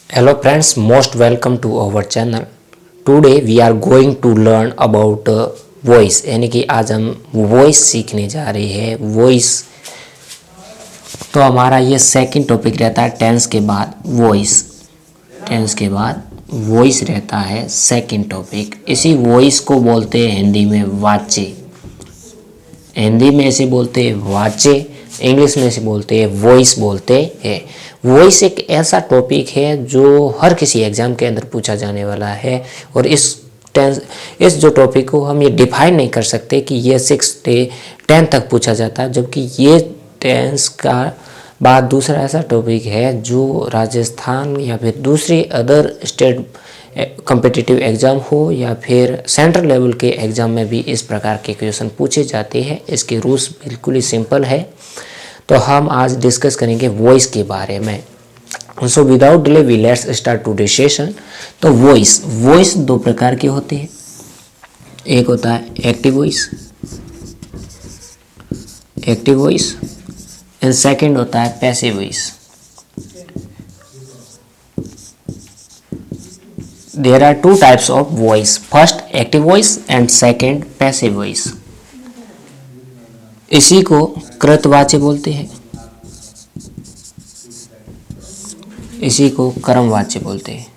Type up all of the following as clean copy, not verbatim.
Hello friends, most welcome to our channel. Today we are going to learn about voice यानी कि आज हम voice सीखने जा रहे हैं। वॉइस तो हमारा ये सेकंड टॉपिक रहता है टेंस के बाद वॉइस। टेंस के बाद वॉइस रहता है सेकंड टॉपिक। इसी वॉइस को बोलते हैं हिंदी में वाचे। हिंदी में इसे बोलते हैं वाचे, इंग्लिश में इसे बोलते हैं वॉइस बोलते हैं। वॉइस एक ऐसा टॉपिक है जो हर किसी एग्जाम के अंदर पूछा जाने वाला है और इस जो टॉपिक को हम ये डिफाइन नहीं कर सकते कि ये 6 से 10 तक पूछा जाता है, जबकि ये टेंस का बाद दूसरा ऐसा टॉपिक है जो राजस्थान या फिर दूसरी अदर स्टेट कॉम्पिटिटिव एग्ज़ाम हो या फिर सेंट्रल लेवल के एग्ज़ाम में भी इस प्रकार के क्वेश्चन पूछे जाते हैं। इसके रूल्स बिल्कुल ही सिंपल है। तो हम आज डिस्कस करेंगे वॉइस के बारे में। So without delay we let's start today session. तो वॉइस दो प्रकार के होते हैं। एक होता है एक्टिव वॉइस एंड सेकंड होता है passive voice. There are two types of voice. First active voice and second passive voice. इसी को कृतवाच्य बोलते हैं, इसी को कर्मवाच्य बोलते हैं।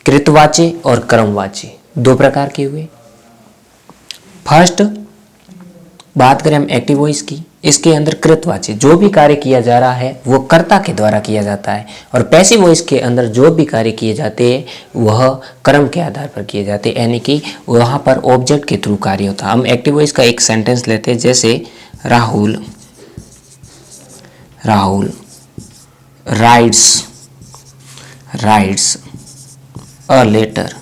कृतवाच्य और कर्मवाच्य दो प्रकार के हुए। फर्स्ट बात करें हम एक्टिव वॉइस की, इसके अंदर कृतवाच्य जो भी कार्य किया जा रहा है वो कर्ता के द्वारा किया जाता है, और पैसिव वॉइस के अंदर जो भी कार्य किए जाते हैं वह कर्म के आधार पर किए जाते हैं, यानी कि वहाँ पर ऑब्जेक्ट के थ्रू कार्य होता है। हम एक्टिव वॉइस का एक सेंटेंस लेते हैं, जैसे Rahul writes a letter.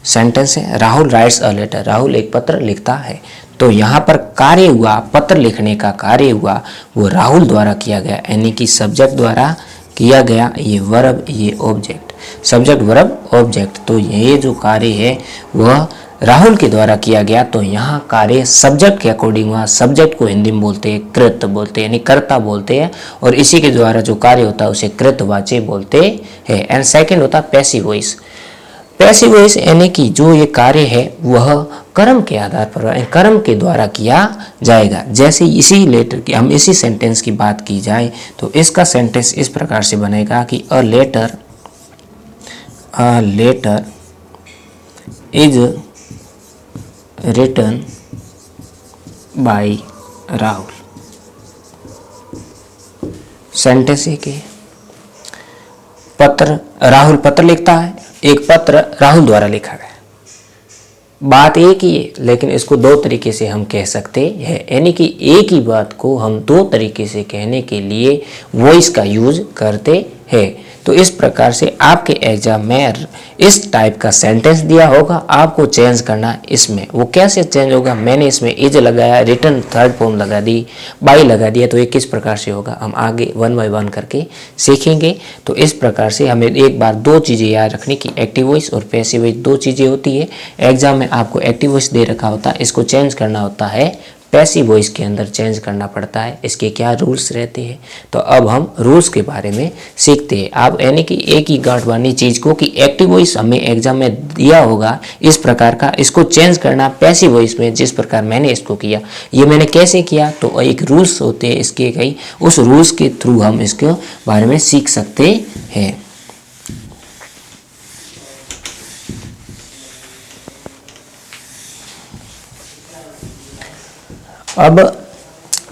Sentence है Rahul writes a letter, Rahul एक पत्र लिखता है। तो यहाँ पर कार्य हुआ, पत्र लिखने का कार्य हुआ, वो राहुल द्वारा किया गया, यानी कि सब्जेक्ट द्वारा किया गया। ये वर्ब, ये ऑब्जेक्ट, सब्जेक्ट वर्ब ऑब्जेक्ट। तो ये जो कार्य है वह राहुल के द्वारा किया गया। तो यहाँ कार्य सब्जेक्ट के अकॉर्डिंग हुआ। सब्जेक्ट को हिंदी में बोलते हैं कृत बोलते हैं, यानी कर्ता बोलते हैं, और इसी के द्वारा जो कार्य होता है उसे कृतवाच्य बोलते हैं। एंड सेकेंड होता है पैसिव वॉइस। पैसिव वॉइस यानी कि जो ये कार्य है वह कर्म के आधार पर, कर्म के द्वारा किया जाएगा। जैसे इसी लेटर की, हम इसी सेंटेंस की बात की जाए तो इसका सेंटेंस इस प्रकार से बनेगा कि a letter is written by Rahul. Sentence एक है, राहुल पत्र लिखता है, एक पत्र राहुल द्वारा लिखा गया। बात एक ही है, लेकिन इसको दो तरीके से हम कह सकते हैं, यानी कि एक ही बात को हम दो तरीके से कहने के लिए वॉइस का यूज करते हैं। तो इस प्रकार से आपके एग्जाम में इस टाइप का सेंटेंस दिया होगा, आपको चेंज करना। इसमें वो कैसे चेंज होगा, मैंने इसमें इज लगाया, रिटर्न थर्ड फॉर्म लगा दी, बाई लगा दिया, तो ये किस प्रकार से होगा हम आगे 1 बाय 1 करके सीखेंगे। तो इस प्रकार से हमें एक बार दो चीज़ें याद रखनी कि एक्टिव वॉइस और पैसिव वॉइस दो चीज़ें होती है। एग्जाम में आपको एक्टिव वॉइस दे रखा होता है, इसको चेंज करना होता है पैसिव वॉइस के अंदर चेंज करना पड़ता है। इसके क्या रूल्स रहते हैं, तो अब हम रूल्स के बारे में सीखते हैं। आप यानी कि एक ही गांठ बांधनी चीज़ को कि एक्टिव वॉइस हमें एग्जाम में दिया होगा इस प्रकार का, इसको चेंज करना पैसिव वॉइस में जिस प्रकार मैंने इसको किया। ये मैंने कैसे किया, तो एक रूल्स होते हैं इसके कई, उस रूल्स के थ्रू हम इसके बारे में सीख सकते हैं। अब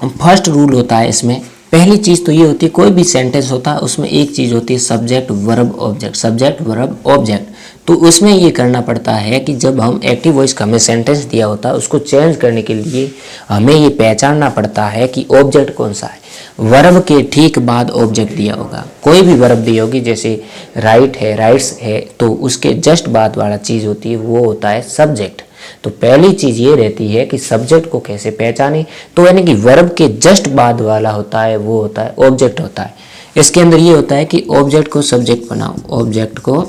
फर्स्ट रूल होता है इसमें, पहली चीज़ तो ये होती है कोई भी सेंटेंस होता है उसमें एक चीज़ होती है subject verb object, subject verb object. तो उसमें ये करना पड़ता है कि जब हम एक्टिव वॉइस का हमें सेंटेंस दिया होता है उसको चेंज करने के लिए हमें ये पहचानना पड़ता है कि ऑब्जेक्ट कौन सा है। वर्ब के ठीक बाद ऑब्जेक्ट दिया होगा, कोई भी वर्ब दी होगी, जैसे राइट है, राइट्स है, तो उसके जस्ट बाद वाला चीज़ होती है वो होता है सब्जेक्ट। तो पहली चीज ये रहती है कि सब्जेक्ट को कैसे पहचाने, तो यानी कि वर्ब के जस्ट बाद वाला होता है वो होता है ऑब्जेक्ट होता है। इसके अंदर ये होता है कि ऑब्जेक्ट को सब्जेक्ट बनाओ, ऑब्जेक्ट को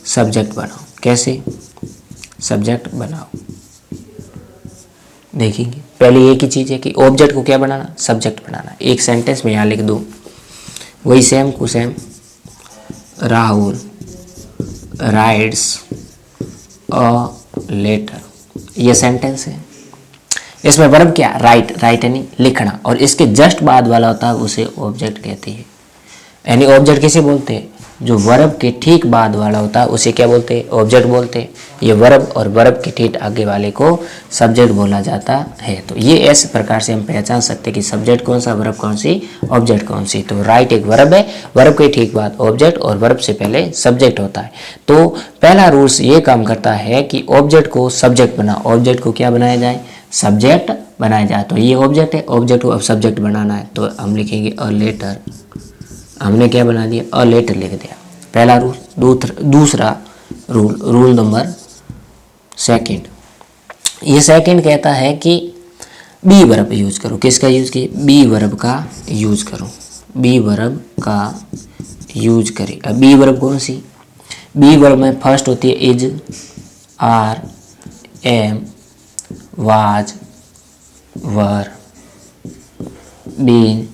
सब्जेक्ट बनाओ। कैसे सब्जेक्ट बनाओ, देखेंगे। पहले एक ही चीज़ है कि ऑब्जेक्ट को क्या बनाना, सब्जेक्ट बनाना। एक सेंटेंस में यहाँ लिख दूँ, वही सेम को same, Rahul writes a letter, ये सेंटेंस है। इसमें वर्ब क्या, राइट, राइट यानी लिखना, और इसके जस्ट बाद वाला होता है उसे ऑब्जेक्ट कहते हैं। यानी ऑब्जेक्ट किसे बोलते हैं, जो वर्ब के ठीक बाद वाला होता है उसे क्या बोलते हैं, ऑब्जेक्ट बोलते हैं। ये वर्ब और वर्ब के ठीक आगे वाले को सब्जेक्ट बोला जाता है। तो ये ऐसे प्रकार से हम पहचान सकते हैं कि सब्जेक्ट कौन सा, वर्ब कौन सी, ऑब्जेक्ट कौन सी। तो राइट एक वर्ब है, वर्ब के ठीक बाद ऑब्जेक्ट और वर्ब से पहले सब्जेक्ट होता है। तो पहला रूल्स ये काम करता है कि ऑब्जेक्ट को सब्जेक्ट बना, ऑब्जेक्ट को क्या बनाया जाए, सब्जेक्ट बनाया जाए। तो ये ऑब्जेक्ट है, ऑब्जेक्ट को अब सब्जेक्ट बनाना है, तो हम लिखेंगे अ लेटर। हमने क्या बना दिया, अ लेटर लिख दिया, पहला रूल। दूसरा रूल नंबर सेकंड, ये सेकंड कहता है कि बी वर्ब यूज करो। किसका यूज किए, बी वर्ब का यूज करो, बी वर्ब का यूज करें। अब बी वर्ब कौन सी, बी वर्ब में फर्स्ट होती है is, are, am, was, were, been,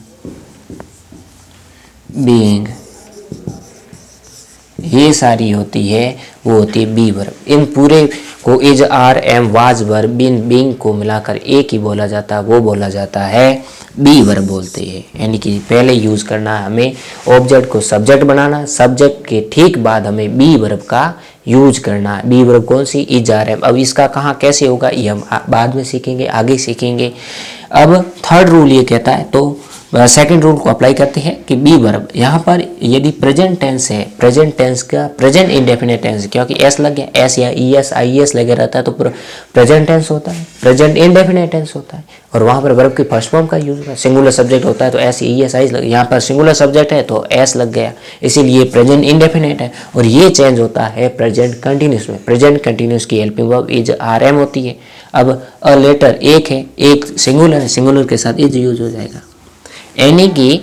being, ये सारी होती है, वो होती है बी वर्ब। इन पूरे को is, are, am, was, were, been, being को मिलाकर एक ही बोला जाता है, वो बोला जाता है बी वर्ब बोलते हैं। यानी कि पहले यूज करना है हमें ऑब्जेक्ट को सब्जेक्ट बनाना, सब्जेक्ट के ठीक बाद हमें बी वर्ब का यूज करना है। बी वर्ब कौन सी, इज, आर, एम। अब इसका कहाँ कैसे होगा ये हम बाद में सीखेंगे, आगे सीखेंगे। अब थर्ड रूल ये कहता है, तो सेकंड रूल को अप्लाई करते हैं कि बी वर्ब यहाँ पर यदि प्रेजेंट टेंस है, प्रेजेंट टेंस का प्रेजेंट इंडेफिनिट टेंस, क्योंकि एस लग गया, एस या ई एस आई एस लगे रहता है तो प्रेजेंट टेंस होता है, प्रेजेंट इंडेफिनिट टेंस होता है। और वहाँ पर वर्ब की फर्स्ट फॉर्म का यूज होता है, सिंगुलर सब्जेक्ट होता है तो एस ई एस आई लग, यहाँ पर सिंगुलर सब्जेक्ट है तो एस लग गया, इसीलिए प्रेजेंट इंडेफिनिट है। और ये चेंज होता है प्रेजेंट कंटिन्यूस में। प्रेजेंट कंटिन्यूस की helping verb is, are, am होती है। अब अ लेटर एक है, एक सिंगुलर है, सिंगुलर के साथ इज यूज हो जाएगा। यानी कि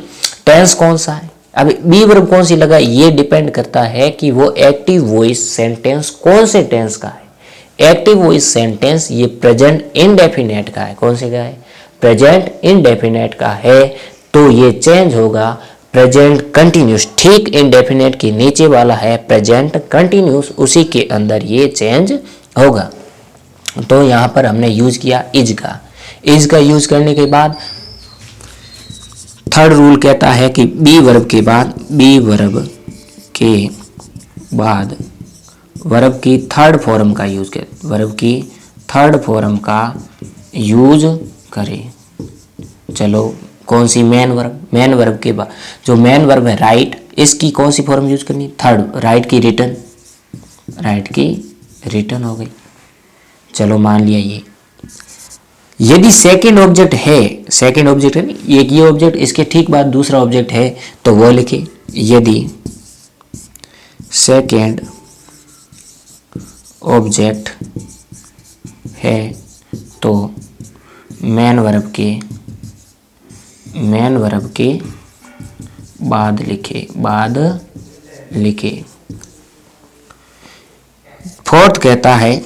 टेंस कौन सा है, अब बी वर्ब कौन सी लगा, ये डिपेंड करता है कि वो एक्टिव वॉइस सेंटेंस कौन से टेंस का है। एक्टिव वॉइस सेंटेंस ये प्रेजेंट इंडेफिनेट का है, कौन से का है, प्रेजेंट इंडेफिनेट का है, तो ये चेंज होगा प्रेजेंट कंटिन्यूस। ठीक इंडेफिनेट के नीचे वाला है प्रेजेंट कंटिन्यूस, उसी के अंदर ये चेंज होगा। तो यहां पर हमने यूज किया इज का। इज का यूज करने के बाद थर्ड रूल कहता है कि बी वर्ब के बाद, बी वर्ब के बाद वर्ब की थर्ड फॉर्म का यूज करें, वर्ब की थर्ड फॉर्म का यूज करें। चलो कौन सी, मेन वर्ब। मेन वर्ब के बाद जो मेन वर्ब है राइट, इसकी कौन सी फॉर्म यूज करनी, थर्ड, राइट की रिटर्न, राइट की रिटर्न हो गई। चलो मान लिया ये। यदि सेकेंड ऑब्जेक्ट है, सेकेंड ऑब्जेक्ट है एक ये ऑब्जेक्ट, इसके ठीक बाद दूसरा ऑब्जेक्ट है तो वो लिखे, यदि सेकेंड ऑब्जेक्ट है तो मेन वर्ब के बाद लिखे, बाद लिखे। फोर्थ कहता है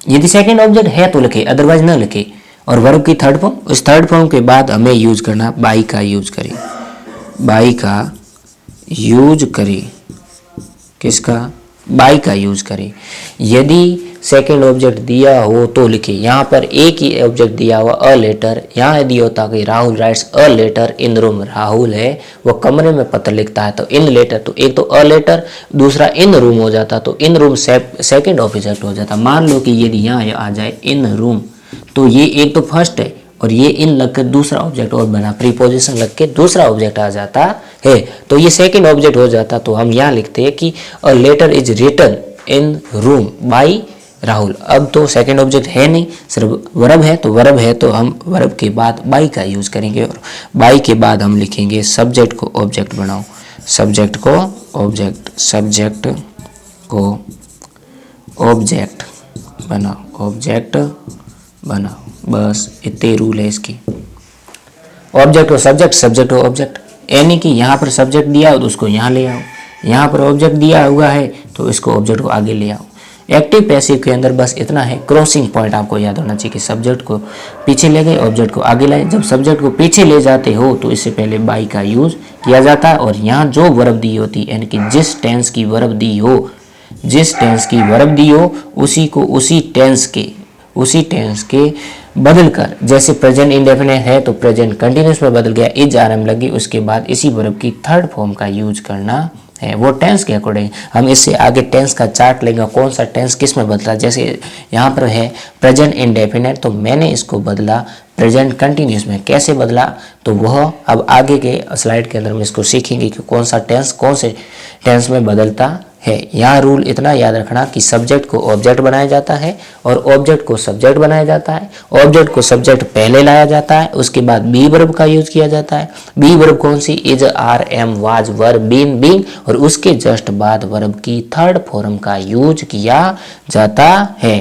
यदि सेकेंड ऑब्जेक्ट है तो लिखे, अदरवाइज ना लिखे। और वर्ब की थर्ड फॉर्म, उस थर्ड फॉर्म के बाद हमें यूज करना बाई का यूज करें, बाई का यूज करें। किसका, बाई का यूज करें। यदि सेकेंड ऑब्जेक्ट दिया हो तो लिखे, यहाँ पर एक ही ऑब्जेक्ट दिया हुआ अ लेटर, यहाँ यदि होता कि Rahul writes a letter in room, Rahul है वो कमरे में पत्र लिखता है तो इन लेटर, तो एक तो अ लेटर, दूसरा इन रूम हो जाता, तो इन रूम सेकेंड ऑब्जेक्ट हो जाता। मान लो कि यदि यहाँ आ जाए इन रूम, तो ये एक तो फर्स्ट है और ये इन लग कर दूसरा ऑब्जेक्ट और बना, प्रीपोजिशन लग के दूसरा ऑब्जेक्ट आ जाता है तो ये सेकेंड ऑब्जेक्ट हो जाता। तो हम यहाँ लिखते हैं कि a letter is written in room by Rahul. अब तो सेकंड ऑब्जेक्ट है नहीं, सिर्फ वर्ब है, तो वर्ब है तो हम वर्ब के बाद बाई का यूज करेंगे और बाई के बाद हम लिखेंगे सब्जेक्ट को ऑब्जेक्ट बनाओ, सब्जेक्ट को ऑब्जेक्ट, सब्जेक्ट को ऑब्जेक्ट बनाओ, ऑब्जेक्ट बनाओ। बस इतने रूल है इसकी। ऑब्जेक्ट हो सब्जेक्ट, सब्जेक्ट हो ऑब्जेक्ट, यानी कि यहाँ पर सब्जेक्ट दिया हो तो उसको यहाँ ले आओ, यहाँ पर ऑब्जेक्ट दिया हुआ है तो इसको ऑब्जेक्ट को आगे ले आओ। एक्टिव पैसिव के अंदर बस इतना है, क्रॉसिंग पॉइंट आपको याद होना चाहिए कि सब्जेक्ट को पीछे ले गए, ऑब्जेक्ट को आगे लाए। जब सब्जेक्ट को पीछे ले जाते हो तो इससे पहले बाई का यूज किया जाता है, और यहाँ जो वर्ब दी होती है, यानी कि जिस टेंस की वर्ब दी हो, जिस टेंस की वर्ब दी हो उसी को उसी टेंस के बदल कर, जैसे प्रेजेंट इंडेफिनिट है तो प्रेजेंट कंटिन्यूस में बदल गया, इज आरएम लगी, उसके बाद इसी वर्ब की थर्ड फॉर्म का यूज करना है, वो टेंस के अकॉर्डिंग। हम इससे आगे टेंस का चार्ट लेंगे, कौन सा टेंस किस में बदला। जैसे यहाँ पर है प्रेजेंट इंडेफिनिट, तो मैंने इसको बदला प्रेजेंट कंटिन्यूस में। कैसे बदला तो वह अब आगे के स्लाइड के अंदर हम इसको सीखेंगे कि कौन सा टेंस कौन से टेंस में बदलता है। यहाँ रूल इतना याद रखना कि सब्जेक्ट को ऑब्जेक्ट बनाया जाता है और ऑब्जेक्ट को सब्जेक्ट बनाया जाता है। ऑब्जेक्ट को सब्जेक्ट पहले लाया जाता है, उसके बाद बी वर्ब का यूज किया जाता है। बी वर्ब कौन सी, is, are, am, was, were, been, being, और उसके जस्ट बाद वर्ब की थर्ड फॉर्म का यूज किया जाता है।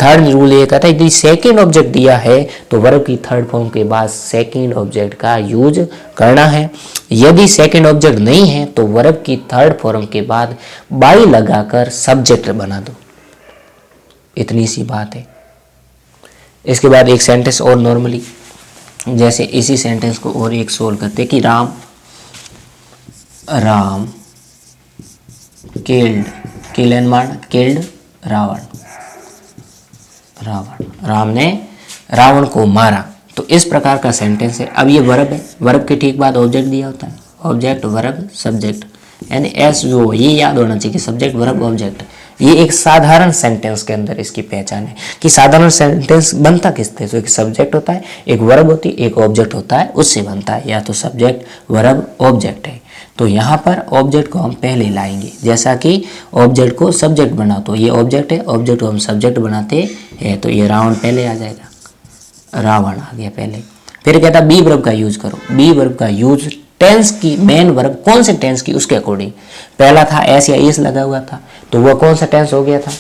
थर्ड रूल ये कहता है यदि सेकेंड ऑब्जेक्ट दिया है तो वर्ब की थर्ड फॉर्म के बाद सेकेंड ऑब्जेक्ट का यूज करना है। यदि सेकेंड ऑब्जेक्ट नहीं है तो वर्ब की थर्ड फॉर्म के बाद बाई लगाकर सब्जेक्ट बना दो, इतनी सी बात है। इसके बाद एक सेंटेंस और नॉर्मली, जैसे इसी सेंटेंस को और एक सोल्व करते कि राम किल्ड एंड मार, किल्ड रावण, राम ने रावण को मारा। तो इस प्रकार का सेंटेंस है। अब ये वर्ब है, वर्ब के ठीक बाद ऑब्जेक्ट दिया होता है, ऑब्जेक्ट वर्ब सब्जेक्ट, यानी एस जो, ये याद होना चाहिए कि सब्जेक्ट वर्ब ऑब्जेक्ट। ये एक साधारण सेंटेंस के अंदर इसकी पहचान है कि साधारण सेंटेंस बनता किससे, तो एक सब्जेक्ट होता है, एक वर्ब होती है, एक ऑब्जेक्ट होता है, उससे बनता है। या तो सब्जेक्ट वर्ब ऑब्जेक्ट है, तो यहाँ पर ऑब्जेक्ट को हम पहले लाएंगे। जैसा कि ऑब्जेक्ट को सब्जेक्ट बना, तो ये ऑब्जेक्ट है, ऑब्जेक्ट को हम सब्जेक्ट बनाते हैं, तो ये रावण पहले आ जाएगा, रावण आ गया पहले। फिर कहता बी वर्ब का यूज करो। बी वर्ब का यूज टेंस की, मेन वर्ब कौन से टेंस की उसके अकॉर्डिंग। पहला था एस या इस लगा हुआ था, तो वह कौन सा टेंस हो गया था,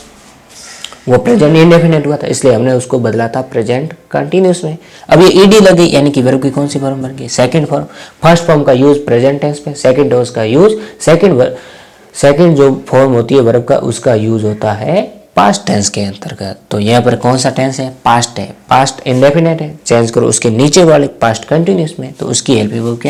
वो प्रेजेंट इंडेफिनिट हुआ था, इसलिए हमने उसको बदला था प्रेजेंट कंटिन्यूस में। अब ये ईडी लग गई, यानी कि वर्ब की कौन सी फॉर्म बन गई, सेकंड फॉर्म। फर्स्ट फॉर्म का यूज प्रेजेंट टेंस पे, सेकंड टेंस का यूज सेकंड जो फॉर्म होती है वर्ब का, उसका यूज होता है पास्ट टेंस के अंतर्गत। तो यहाँ पर कौन सा टेंस है, पास्ट है, पास्ट इंडेफिनिट है, चेंज करो उसके नीचे वाले पास्ट कंटिन्यूस में, तो उसकी हेल्प है वो क्या